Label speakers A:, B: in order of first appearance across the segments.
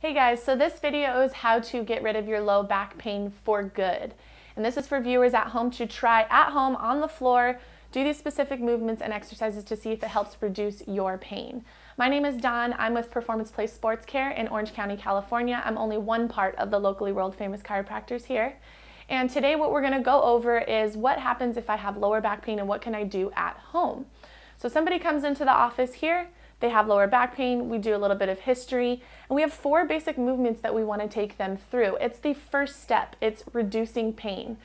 A: Hey guys, so this video is how to get rid of your low back pain for good. And this is for viewers at home to try at home on the floor, do these specific movements and exercises to see if it helps reduce your pain. My name is Dawn. I'm with Performance Place Sports Care in Orange County, California. I'm only one part of the locally world famous chiropractors here. And today what we're going to go over is what happens if I have lower back pain and what can I do at home. So somebody comes into the office here, they have lower back pain, we do a little bit of history, and we have 4 basic movements that we want to take them through. It's the first step, it's reducing pain.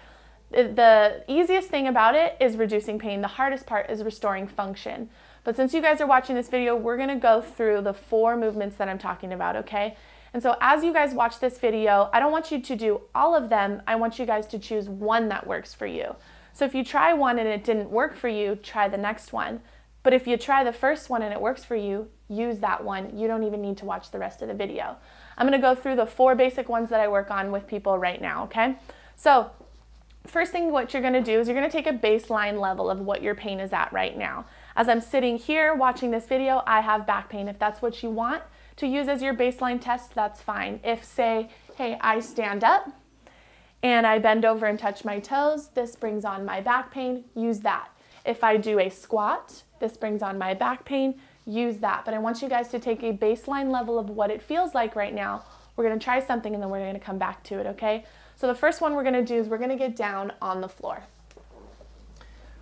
A: The easiest thing about it is reducing pain. The hardest part is restoring function. But since you guys are watching this video, we're going to go through the 4 movements that I'm talking about, okay? And so as you guys watch this video, I don't want you to do all of them. I want you guys to choose one that works for you. So if you try one and it didn't work for you, try the next one. But if you try the first one and it works for you, use that one. You don't even need to watch the rest of the video. I'm going to go through the 4 basic ones that I work on with people right now, okay? So first thing what you're going to do is you're going to take a baseline level of what your pain is at right now. As I'm sitting here watching this video, I have back pain. If that's what you want to use as your baseline test, that's fine. If say, hey, I stand up and I bend over and touch my toes, this brings on my back pain, use that. If I do a squat, this brings on my back pain, use that. But I want you guys to take a baseline level of what it feels like right now. We're going to try something and then we're going to come back to it, okay? So the first one we're going to do is we're going to get down on the floor.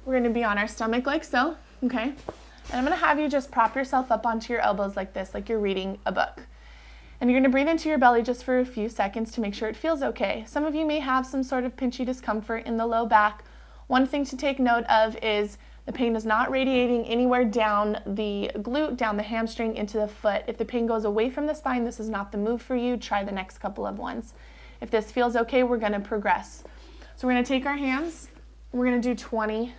A: We're going to be on our stomach like so, okay? And I'm going to have you just prop yourself up onto your elbows like this, like you're reading a book. And you're going to breathe into your belly just for a few seconds to make sure it feels okay. Some of you may have some sort of pinchy discomfort in the low back. One thing to take note of is the pain is not radiating anywhere down the glute, down the hamstring, into the foot. If the pain goes away from the spine, this is not the move for you. Try the next couple of ones. If this feels okay, we're going to progress. So we're going to take our hands, and we're going to do 20,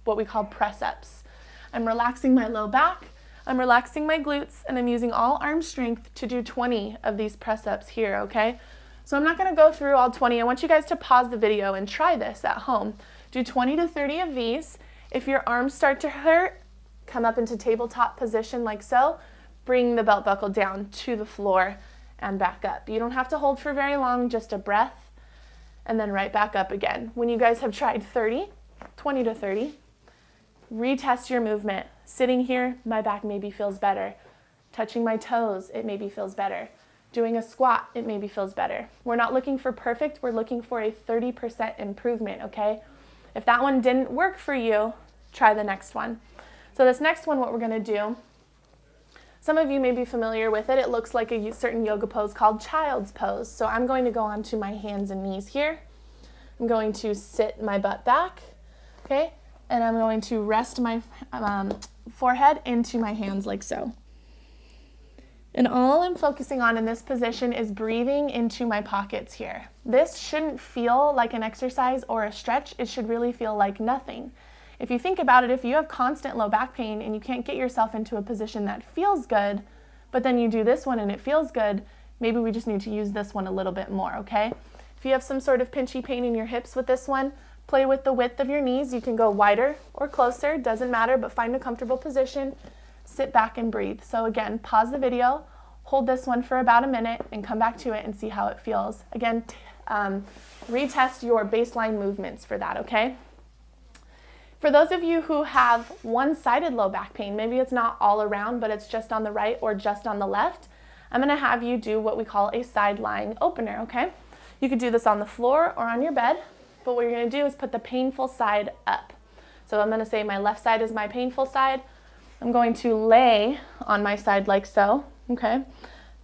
A: what we call press-ups. I'm relaxing my low back, I'm relaxing my glutes, and I'm using all arm strength to do 20 of these press-ups here, okay? So I'm not going to go through all 20. I want you guys to pause the video and try this at home. Do 20 to 30 of these. If your arms start to hurt, come up into tabletop position like so. Bring the belt buckle down to the floor and back up. You don't have to hold for very long, just a breath, and then right back up again. When you guys have tried 20 to 30, retest your movement. Sitting here, my back maybe feels better. Touching my toes, it maybe feels better. Doing a squat, it maybe feels better. We're not looking for perfect, we're looking for a 30% improvement, okay? If that one didn't work for you, try the next one. So this next one, what we're going to do, some of you may be familiar with it. It looks like a certain yoga pose called child's pose. So I'm going to go onto my hands and knees here. I'm going to sit my butt back, okay? And I'm going to rest my forehead into my hands like so. And all I'm focusing on in this position is breathing into my pockets here. This shouldn't feel like an exercise or a stretch. It should really feel like nothing. If you think about it, if you have constant low back pain and you can't get yourself into a position that feels good, but then you do this one and it feels good, maybe we just need to use this one a little bit more, okay? If you have some sort of pinchy pain in your hips with this one, play with the width of your knees. You can go wider or closer, doesn't matter, but find a comfortable position. Sit back and breathe. So again, pause the video, hold this one for about a minute and come back to it and see how it feels. Again, retest your baseline movements for that, okay? For those of you who have one-sided low back pain, maybe it's not all around, but it's just on the right or just on the left, I'm going to have you do what we call a side lying opener, okay? You could do this on the floor or on your bed, but what you're going to do is put the painful side up. So I'm going to say my left side is my painful side. I'm going to lay on my side like so, okay?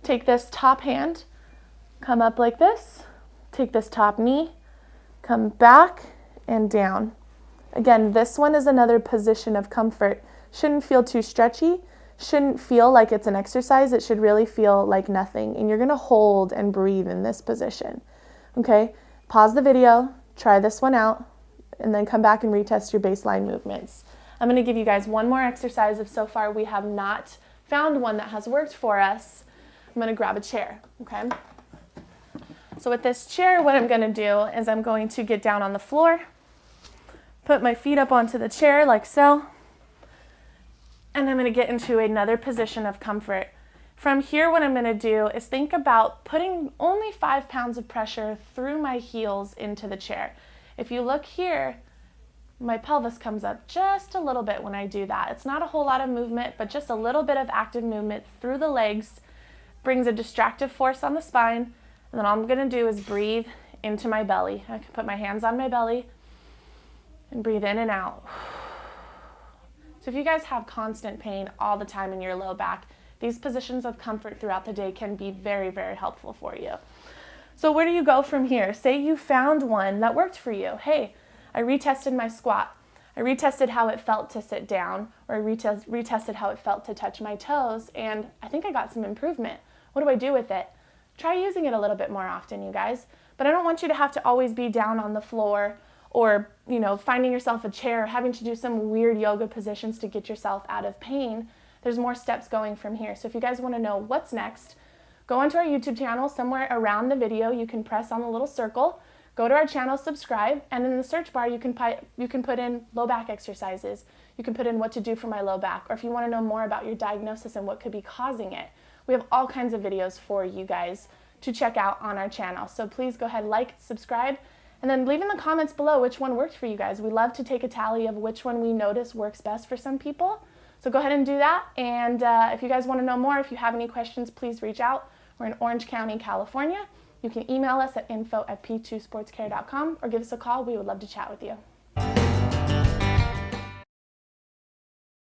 A: Take this top hand, come up like this, take this top knee, come back and down. Again, this one is another position of comfort. Shouldn't feel too stretchy, shouldn't feel like it's an exercise. It should really feel like nothing. And you're going to hold and breathe in this position, okay? Pause the video, try this one out, and then come back and retest your baseline movements. I'm going to give you guys one more exercise if so far we have not found one that has worked for us. I'm going to grab a chair, okay? So with this chair, what I'm going to do is I'm going to get down on the floor, put my feet up onto the chair like so, and I'm going to get into another position of comfort. From here, what I'm gonna do is think about putting only 5 pounds of pressure through my heels into the chair. If you look here, my pelvis comes up just a little bit when I do that. It's not a whole lot of movement, but just a little bit of active movement through the legs brings a distractive force on the spine. And then all I'm gonna do is breathe into my belly. I can put my hands on my belly and breathe in and out. So if you guys have constant pain all the time in your low back, these positions of comfort throughout the day can be very, very helpful for you. So where do you go from here? Say you found one that worked for you. Hey, I retested my squat. I retested how it felt to sit down, or I retested how it felt to touch my toes, and I think I got some improvement. What do I do with it? Try using it a little bit more often, you guys. But I don't want you to have to always be down on the floor or, finding yourself a chair, having to do some weird yoga positions to get yourself out of pain. There's more steps going from here. So if you guys want to know what's next, go onto our YouTube channel. Somewhere around the video, you can press on the little circle, go to our channel, subscribe, and in the search bar, you can put in low back exercises. You can put in what to do for my low back, or if you want to know more about your diagnosis and what could be causing it. We have all kinds of videos for you guys to check out on our channel. So please go ahead, like, subscribe, and then leave in the comments below which one worked for you guys. We love to take a tally of which one we notice works best for some people. So go ahead and do that. And if you guys want to know more, if you have any questions, please reach out. We're in Orange County, California. You can email us at info@p2sportscare.com or give us a call. We would love to chat with you.